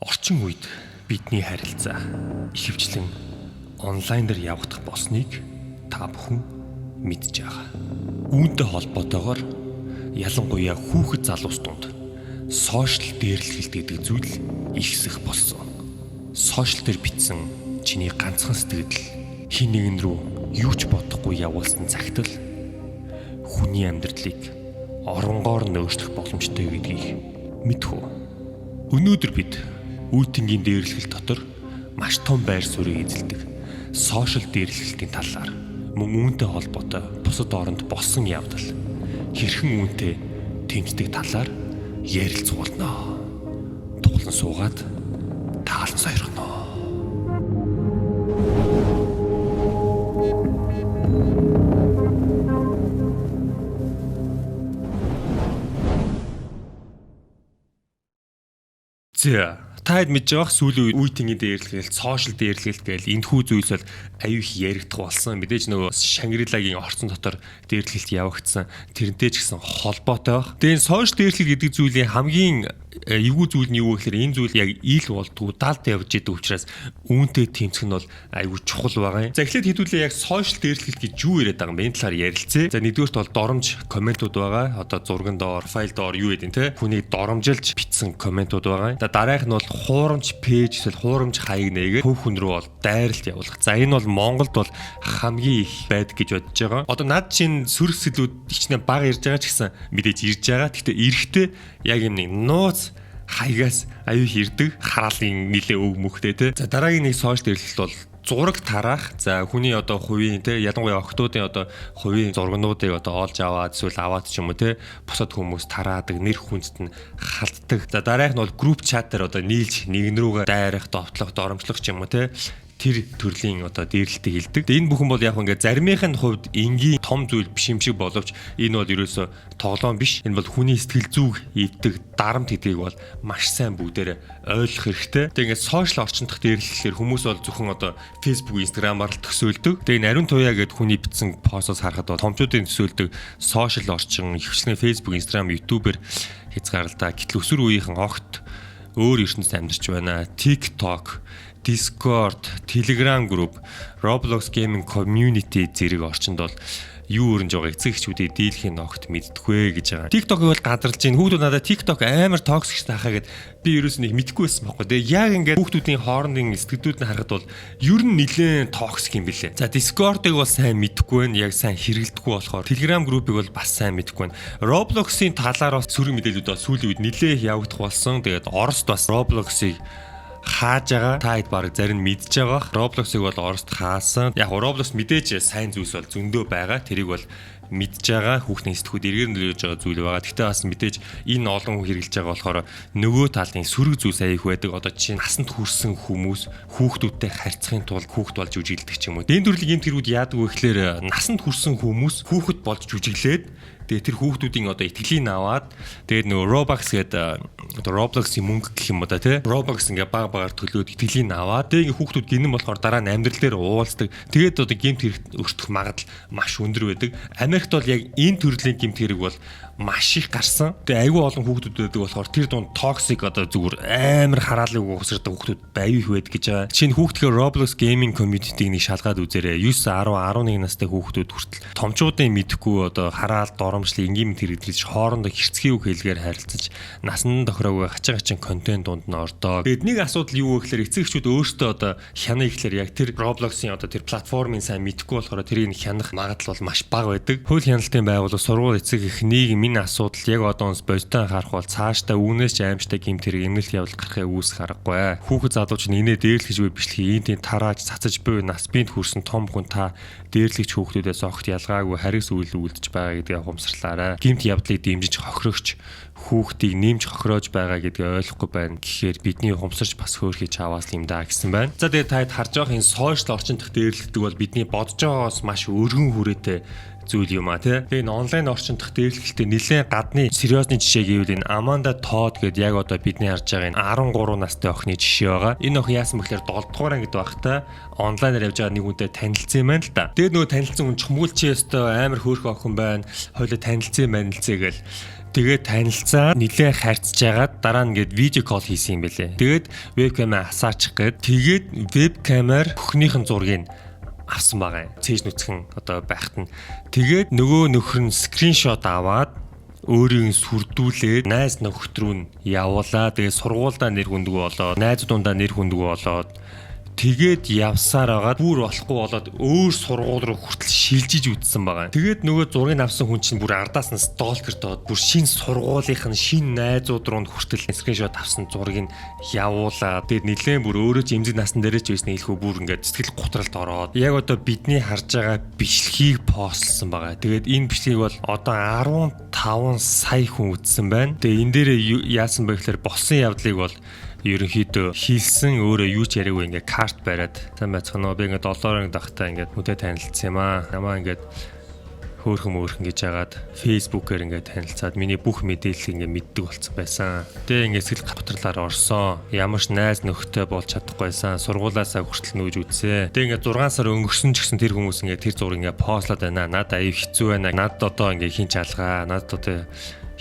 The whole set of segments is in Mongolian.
Орчин үед бидний харилцаа ихэвчлэн онлайн дээр явагдах болсныг та бүхэн мэдж байгаа. Үүнтэй холбоотойгоор ялангуяа хүүхэд залуус донд сошиал дээрлэлт гэдэг зүйл ихсэх болсон. Сошиал дээр бичсэн чиний ганцхан сэтгэл хин нэгэн рүү юу ч бодохгүй явуулсан цагт л хүний амьдралыг оронгоор нөөцлөх боломжтой гэдгийг мэдхүү. Өнөөдөр бид үйлдвэрийн дээрлэлт дотор маш том байр суурийг эзэлдэг сошиал дээрлэлтийн талаар мөн үүнтэй холбоотой бусад оронд болсон явдал хэрхэн үүнтэй тэмцдэг талаар ярилцуулнаа. Тулан суугаад таалан сойрхоно. Таад мэдж байгаах сүүлийн үеийн дээрлэлт, сошиал дээрлэлт гээл энэхүү зүйлс бол аюу их яригдах болсон. Мэдээж нөгөө Шангрилагийн орцон дотор дээрлэлт явагдсан. Тэрнтэй ч гэсэн холбоотой баг. Тэгээд сошиал дээрлэл гэдэг зүйлийн хамгийн эвгүй зүйл нь юу гэхээр энэ зүйл яг ил болдгоо далд явж идэг учраас үүнтэй тэмцэх нь бол аюу чухал байгаа юм. За эхлээд хэдүүлээ яг сошиал дээрлэл гэж юу яриад байгаа юм бэ? Энэ талаар ярилцъя. За нэгдүгээрт бол доромж комментууд байгаа. Одоо зурган доор, файл доор юу гэдэг те? Хүнийг доромжилж бичсэн комментууд байгаа. За дараах нь бол хуурамч пэйж эсвэл хуурамч хаяг нээгээд хөв хүн рүү бол дайралт явуулах. За энэ бол Монголд бол хамгийн их байдаг гэж бодож байгаа. Одоо над чинь сөрөг сэдвүүд ихнэ бага ирж байгаа ч гэсэн мэдээж ирж байгаа. Гэхдээ эрэхтэй яг юм нэг нууц хаягаас аюу ирдэг хараалын нилээ өг мөхтэй те. За дараагийн нэг сошиал дээрлэлт бол зураг тараах. За хүний одоо хувийн те ялангуяа охтуудын одоо хувийн зургнуудыг одоо олж аваад эсвэл аваад ч юм уу те бусад хүмүүс тараадаг, нэр хүндэт нь халтдаг. За дараах нь бол групп чатаар одоо нийлж нэгэн рүүгээ дайрах, довтлох, доромжлох ч юм уу те тэр төрлийн одоо дээрлэлтийг хэлдэг. Энэ бүхэн бол яг ингээд заримынхын хувьд энгийн том зүйл биш юм шиг боловч энэ бол ерөөсө тоглоом биш. Энэ бол хүний сэтгэл зүйг ийддэг дарамт гэдгийг бол маш сайн бүгдээрээ ойлгох хэрэгтэй. Тэгээ ингээд сошиал орчин дахь дээрлэлээр хүмүүс бол зөвхөн одоо Facebook, Instagram-аар л төсөөлдөг. Тэгээ нарийн туяа гэдэг хүний бичсэн постоос харахад бол томчуудын төсөөлдөг сошиал орчин ихвчлэн Facebook, Instagram, YouTube-ээр хязгаарлалтай. Гэтэл өсвөр үеийнхэн огт өөр ертөнцид амьдарч байна. TikTok, Discord, Telegram group, Roblox gaming community зэрэг орчинд бол юу өрнж байгаа эцэг эхчүүдийн дийлхийн огт мэддэггүй гэж байгаа. TikTok-ыг бол гадарлаж байна. Хүүхдүүд надад TikTok амар токсик таахаа гэд би ерөөс нэг мэдгүй байсан байхгүй. Тэгээ яг ингээд хүүхдүүдийн хоорондын сэтгэлдүүд нь харахад бол ер нь нэлээд токсик юм билээ. За Discord-ыг бол сайн мэдгүй байна. Яг сайн хэрэглэдэггүй болохоор Telegram group-ыг бол бас сайн мэдгүй байна. Roblox-ийн талаар бас сөрөг мэдээлүүд бол сүүлийн үед нэлээд явагдах болсон. Тэгээд Оросд бас Roblox-ыг хааж байгаа. Та хэд баг зарим мэдж байгаа. Roblox-ыг бол Оросд хаасан. Яг Roblox мэдээж сайн зүйлс бол зөндөө байгаа. Тэрийг бол мэдж байгаа. Хүүхдийн сэтгүүд эргээр нөлөөлж байгаа зүйл байгаа. Гэхдээ бас мэдээж энэ олон хүн хэрэгжилж байгаа болохоор нөгөө талын сөрөг зүйлс аяих байдаг. Одоо чинь насанд хүрсэн хүмүүс хүүхдүүдтэй харьцахын тулд хүүхд болж үжиглдэг ч юм уу. Энэ төрлийн юм тэрүүд яадаг вэ гэхээр насанд хүрсэн хүмүүс хүүхэд болж үжиглээд тэгээ тэр хүүхдүүдийн одоо итгэлийг аваад тэгээд нөгөө Robux гэдэг одоо Roblox-ийн мөнгө гэх юм уу да тий Robux ингээ баг багаар төлөөд итгэлийг аваад тэгээ хүүхдүүд гинэн болохоор дараа нь амьдрал дээр уулздаг. Тэгээд одоо гэмт хэрэг өртөх магадлал маш өндөр байдаг. Америкт бол яг энэ төрлийн гэмт хэрэг бол маш их гарсан. Тэгээ айгүй олон хүүхдүүд байдаг болохоор тэр дунд токсик одоо зүгээр амар хараалыг угсардаг хүүхдүүд аюу их байдаг гэж байгаа. Чинь хүүхдгээр Roblox gaming community-г нэг шалгаад үзээрэй. 9, 10, 11 настай хүүхдүүд хүртэл томчуудын мэдхгүй одоо хараал доромжлын энгийн хэрэглэж хоорондоо хэрцгий үг хэлгээр харилцаж насан тохироогүй хачин контент дунд нь ордоо. Тэгээд нэг асуудал юу вэ гэхээр эцэг эхчүүд өөрсдөө одоо хянаа ихлээр яг тэр Roblox-ийн одоо тэр платформын сайн мэдхгүй болохоор тэрийг хянах магадлал бол маш бага байдаг. Хууль хяналтын байгууллага сургууль эцэг эхний миний асуудал яг одоос бодиттой анхаарах бол цаашдаа үүнээс ч аимштай гэмт хэрэг эмнэлт явдал гарахыг үүсэх аргагүй. Хүүхэд залууч нь инээ дээрлэж буй бичлэгийг энтийн тарааж цацаж буй нас биед хүрсэн том хүн та дээрлэгч хүүхдүүдээс огт ялгаагүй харис үйл үлдэж байгаа гэдгийг ухамсарлаарай. Гэмт явдлыг дэмжиж хохирогч хүүхдийг нэмж хохироож байгаа гэдгийг ойлгохгүй байна гэхээр бидний ухамсарч бас хөөрхий чаваас юм даа гэсэн байна. За тэгээд таад харж байгаа энэ сошиал орчин дахь дээрлэгдэг бол бидний бодож байгаагаас маш өргөн хүрээтэй зүйл юм а тий. Тэгээ энэ онлайн орчин дах дээрлэхтэй нэлээд гадны сериосны жишээ гэвэл энэ Amanda Todd гэдэг яг одоо бидний харж байгаа энэ 13 настай охины жишээ байгаа. Энэ охин яасан бэхээр 7 дугаар ангид байхдаа онлайнаар явж байгаа нэг хүнтэй танилцсан юм байна л да. Тэгээд нөгөө танилцсан хүн чумгуулч ёстой амар хөөрхөн охин байна. Хойло танилцсан гэл. Тэгээд танилцаад нилээн харьцаж байгаад дараа нь ингээд видео кол хийсэн юм бэлээ. Тэгээд вебкамаа асаачих гээд тэгээд вебкамаар бүхнийхэн зургийг авсан байгаа. Цээж нүцгэн одоо байхад нь. Тэгээд нөгөө нөхөр нь скриншот аваад өөрийг сүрдүүлээд найз нөхөд рүү нь явуулаа. Тэгээд сургуульдаа нэр хүндгүү болоод, найзуудаа нэр хүндгүү болоод тэгээд явсаар агаад бүр болохгүй болоод өөр сургууль руу хүртэл шилжиж үтсэн байгаа. Тэгээд нөгөө зургийг авсан хүн чинь бүр ардаас нь сталкер доод бүр шинэ сургуулийнх нь шинэ найзууд руу хүртэл скриншот авсан зургийг явуулаад тэгээд нэлээд бүр өөрөө ч эмзэг насны дээрээ ч байсан хэлэхүү бүр ингээд сэтгэл готролд ороод яг одоо бидний харж байгаа бичлэгийг постлсон байгаа. Тэгээд энэ бичлэгийг бол одоо 15 сая хүн үзсэн байна. Тэгээд энэ дээрээ яасан бэ гэхээр болсон явдлыг бол ерөнхийдөө хийлсэн өөрөө юу ч яриаггүй ингээд карт бариад сайн байцгаана би ингээд долларын дахтаа ингээд нүдэ танилцсан юм аа. Намаа ингээд хөөрхөн гэж яагаад фэйсбүүкээр ингээд танилцаад миний бүх мэдээллийг ингээд мэддэг болсон байсан. Тэгээ ингээд сэтгэл гавтралаар орсон. Ямар ч найз нөхдөд болж чадахгүйсэн. Сургуулаасаа хүртэл нүүж үзээ. Тэгээ ингээд 6 сар өнгөрсөн ч гэсэн тэр хүмүүс ингээд тэр зургийг ингээд постлоод байна. Надад аюу хэцүү байна. Надад одоо ингээд хин чалгаа. Надад одоо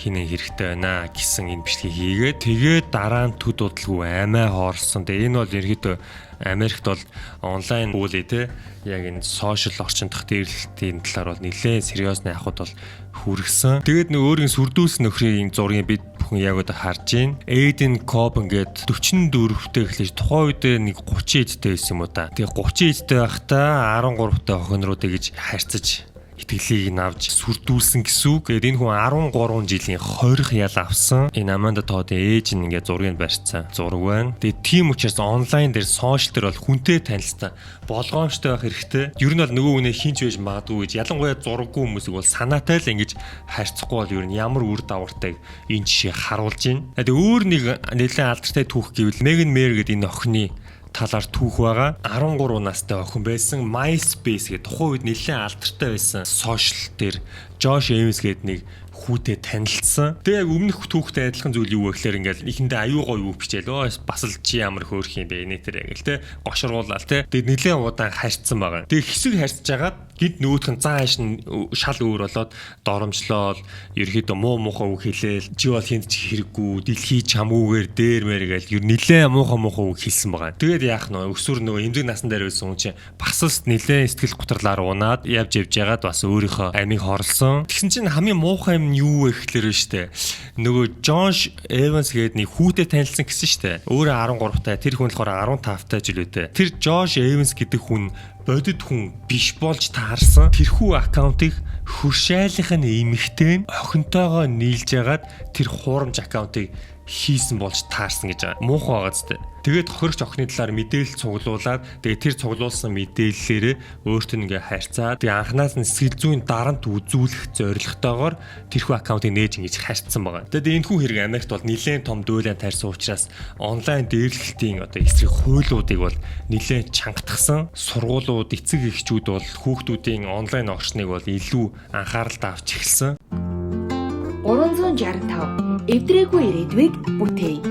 хинэн хэрэгтэй байна гэсэн энэ бичлэгийг хийгээд дараа нь төд удалгүй аймаа хоорсон. Тэгээ энэ бол ерөөдөө Америкт бол онлайн үүлээ те яг энэ сошиал орчин дах дээрлэлтийн талаар бол нэлээд сериосны ахуйд бол хүргэсэн. Тэгээд нэг өөрийн сүрдүүлсэн нөхрийн зургийг бид бүхэн яг одоо харж байна. Эйден Кобен гээд 44-тэй эхлэж тухайн үед нэг 30 эдтэй байсан юм уу та. Тэгээ 30 эдтэй байхдаа 13-тай охин руу тэгж харьцаж итгэлийг навж сүрдүүлсэн гэсэн үг. Тэгээд энэ хүн 13 жилийн хорих ял авсан. Энэ Amanda Todd-ийн ээж нь ингээд зургийг барьцсан зураг байна. Тэгээд тийм учраас онлайн дээр сошиал дээр бол хүнтэй танилцсан болгоомжтой байх хэрэгтэй. Ер нь бол нөгөө хүнээ хинч байж магадгүй гэж ялангуяа зураггүй хүмүүсийг бол санаатай л ингэж харьцахгүй бол ер нь ямар үр дагавартай энэ жишээ харуулж байна. Тэгээд өөр нэг нэлээд алдартай түүх гэвэл Megan Mayer гэдэг энэ охины талаар түүх байгаа. 13 настай охин байсан. MySpace гэдэг тухайн үед нэлээд алдартай байсан сошиал дээр Josh Evans гэдэг нэг хүүтэй танилцсан. Тэгээ яг өмнөх түүхтэй адилхан зүйл юу вэ гэхээр ингээл ихэндээ аюу гой юу бичээл бас л чи ямар хөөрх юм бэ нэтэр ингээл те гошруулаад те тэгээ нэлээд удаан харьцсан байгаа. Тэгээ хэсэг харьцаж агаад гинт нөгөөх нь зааш нь шал өөр болоод доромжлол ерөөдөө муухай үг хэлээл чи бол хинт ч хэрэггүй дэлхий чамгүйгээр дээр мэр гээл ер нэлээд муухай үг хэлсэн байгаа. Тэгээд яах нь өсвөр нөгөө эмзэг насан дээр байсан хүн чинь бас л нэлээд сэтгэл готролоор унаад явж яагаад бас өөрийнхөө амийг хорлсон. Тэгсэн чинь хамгийн муухай юм юу вэ гэхлээр штэ. Нөгөө Josh Evans гэдэг нэг хүүтэй танилцсан гэсэн штэ. Өөрөө 13-тай, тэр хүн болохоор 15-тай жилүүтэй. Тэр Josh Evans гэдэг хүн бодит хүн биш болж таарсан. Тэрхүү аккаунтыг хуршайлынх нь эмэгтэй охинтойгоо нийлж ягаад тэр хуурамч аккаунтыг хийсэн болж таарсан гэж байгаа. Муухай байгаа зү. Тэгээд тохирогч охины талаар мэдээлэл цуглуулад тэгээд тэр цуглуулсан мэдээллээрээ өөртөө ингээ харьцаад тэгээд анханаас нь сэтгэл зүйн дарамт үзүүлэх зорилготойгоор тэрхүү аккаунтыг нээж ингэж харьцсан байгаа. Тэгээд энэ хүн хэрэг Америкт бол нэлээд том дуйлан тарьсан учраас онлайн дээрлэлтийн одоо эсрэг хуулиудыг бол нэлээд чангатгсан. Сургуулиуд, эцэг эхчүүд бол хүүхдүүдийн онлайн орчныг бол илүү анхааралтай авч эхэлсэн. 365 эвдрээгүй ирээдүйг бүтээе.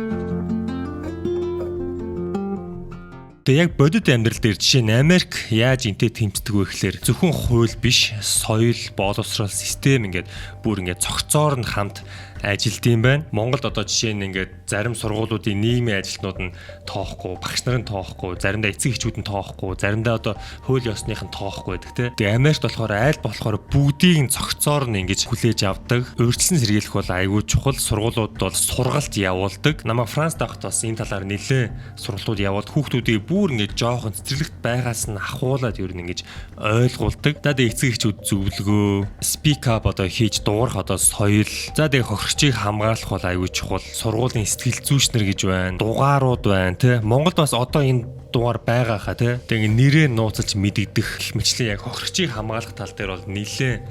Тэгээ яг бодит амьдрал дээр жишээ нь Америк яаж энтэй тэмцдэг вэ гэхээр зөвхөн хууль биш, соёл, боловсрол, систем ингээд бүр ингээд цогцоор нь хамт ажилд юм байна. Монголд одоо жишээ нь ингээд зарим сургуулиудын нийгмийн ажилтнууд нь тоохгүй, багш нарын тоохгүй, заримдаа эцэг эхчүүд нь тоохгүй, заримдаа одоо хууль ёсных нь тоохгүй байдаг те. Тэгээ Америкт болохоор айл болохоор бүгдийг нь цогцоор нь ингэж хүлээж авдаг. Өөрчлөлт сэргийлэх бол айгүй чухал. Сургуулиуд бол сургалт явуулдаг. Намайг Францд авахт бас энэ талаар нэлээд сургалтууд явуулдаг. Хүүхдүүдийг бүр ингэж жоохон цэцэрлэгт байгаас нь ахуулаад ер нь ингэж ойлгуулдаг. За тэгээ эцэг эхчүүд зөвлөгөө, speak up одоо хийж дуурах одоо соёл. За тэгээ хохирчийг хамгаалах бол аюул чухал. Сургуулийн сэтгэл зүйчнэр гэж байна. Дугаарууд байна тий. Монголд бас одоо энэ дугаар байгаа хаа тий. Тэгээ нэрээ нууцалж мэдэгдэх мэтлэн яг хохирчийг хамгаалах тал дээр бол нэлээд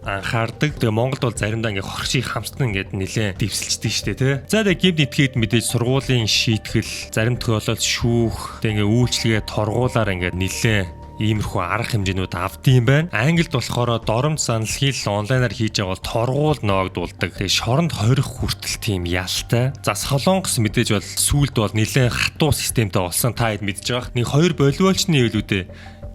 анхаардаг. Тэгээ Монголд бол заримдаа ингээ хохирчийг хамтсан ингээд нэлээд дэвсэлждэг штэ тий. За тэгээ гимт этгээд мэдээж сургуулийн шийтгэл, зарим тохиолдолд шүүх, тэгээ ингээ үйлчлэгээ торгуулаар ингээ нэлээд иймэрхүү арга хэмжээнүүд авдсан байна. Англид болохоор доромж санал хийл онлайнаар хийж байгаа бол торгуул ногдуулдаг. Тэгээ шоронд хорих хүртэл тийм ялтай. За Солонгос мэдээж бол сүүлд бол нэлээд хатуу системтэй болсон. Та хэд мэдж байгаа. Нэг 2 волейболчны хэлүүдээ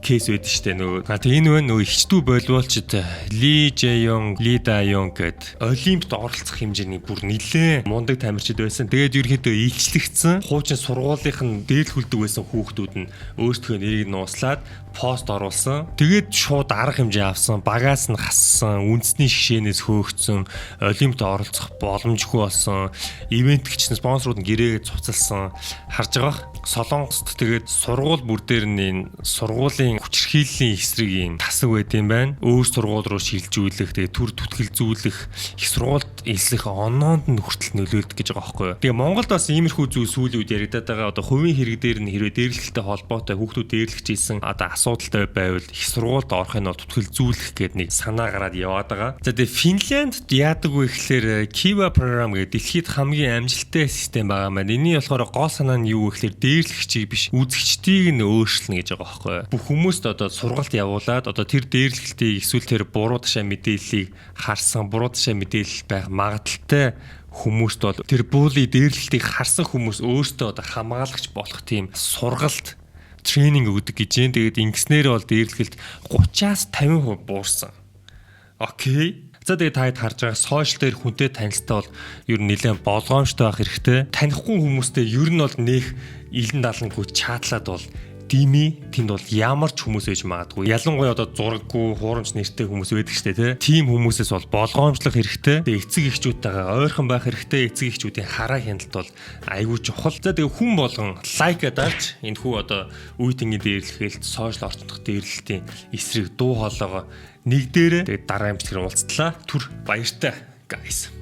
кейс байдаг штэ нөгөө. Энэ байна нөгөө ихчдүү волейболчд Ли Жэён, Ли Даяон гэд олимпиад оролцох хэмжээний бүр нэлээд мундаг тамирчид байсан. Тэгээд ерөнхийдөө илчлэгдсэн. Хуучин сургуулийнх нь дээрлүүлдэг байсан хүүхдүүд нь өөрсдөө нэрийг нууслаад пост оруулсан. Тэгээд шууд арга хэмжээ авсан, багаас нь хассан, үндэсний шишээнээс хөөгцсөн, олимпиад оролцох боломжгүй болсон. Ивентгчсэн спонсорууд нь гэрээгээ цуцалсан. Харж байгаа. Солонгост тэгээд сургууль бүр дээр нь сургуулийн хүчирхийллийн эсрэг юм тасаг байд юм байна. Өөр сургууль руу шилжүүлэх, тэгээд төр түтгэлзүүлэх, их сургуульд элсэх оноонд нь хүртэл нөлөөлдөг гэж байгаа байхгүй юу. Тэгээ Монголд бас иймэрхүү зүйл сүүлийн үед яригадаад байгаа. Одоо хувийн хэрэг дээр нь хэрвээ дээрлэхтэй холбоотой хүүхдүүд дээрлэж ийсэн одоо асуудалтай байвал их сургуульд орохын нь түтгэлзүүлэх гэдэг нэг санаа гараад яваад байгаа. За тэгээ Финланд яадаг вэ гэхэлэр Kiva program гэдэг дэлхийд хамгийн амжилттай систем байгаа маань. Энийн болохоор гол санаа нь юу вэ гэхэлэр дээрлэгчийг биш үзэгчдийг нь өөрчлөнө гэж байгаа байхгүй юу. Бүх хүмүүст одоо сургалт явуулаад одоо тэр дээрлэлтийг эсвэл тэр буруу ташаа мэдээллийг харсан, буруу ташаа мэдээлэл байх магадaltaй хүмүүст бол тэр буулийн дээрлэлтийг харсан хүмүүс өөртөө одоо хамгаалагч болох тийм сургалт тренинг өгдөг гэж юм. Тэгээд ингэснээр бол дээрлэлт 30-аас 50% буурсан. Окей. За тэгээд та хэд харж байгаа сошиал дээр хүнтэй танилцтаа бол ер нь нэлээд болгоомжтой байх хэрэгтэй. Танихгүй хүмүүстэй ер нь бол нэх илэн даланггүй чатлаад бол дими тэнд бол ямар ч хүмүүс ээж магадгүй. Ялангуяа одоо зураггүй, хуурамч нэртэй хүмүүс байдаг штэ тийм хүмүүсээс бол болгоомжлох хэрэгтэй. Тэгээд эцэг эхчүүдтэйгээ ойрхон байх хэрэгтэй. Эцэг эхчүүдийн хараа хяналт бол айгүй чухал. За тэгээд хүн болгон лайк дарж энэ хүү одоо үе тэнгийн дээрлэхэлт сошиал орчинд дээрлэлтийн эсрэг дуу хоолойгоо нэгдээрээ тэгээд дараа амжилтаар уулзтлаа. Түр баяртай guys.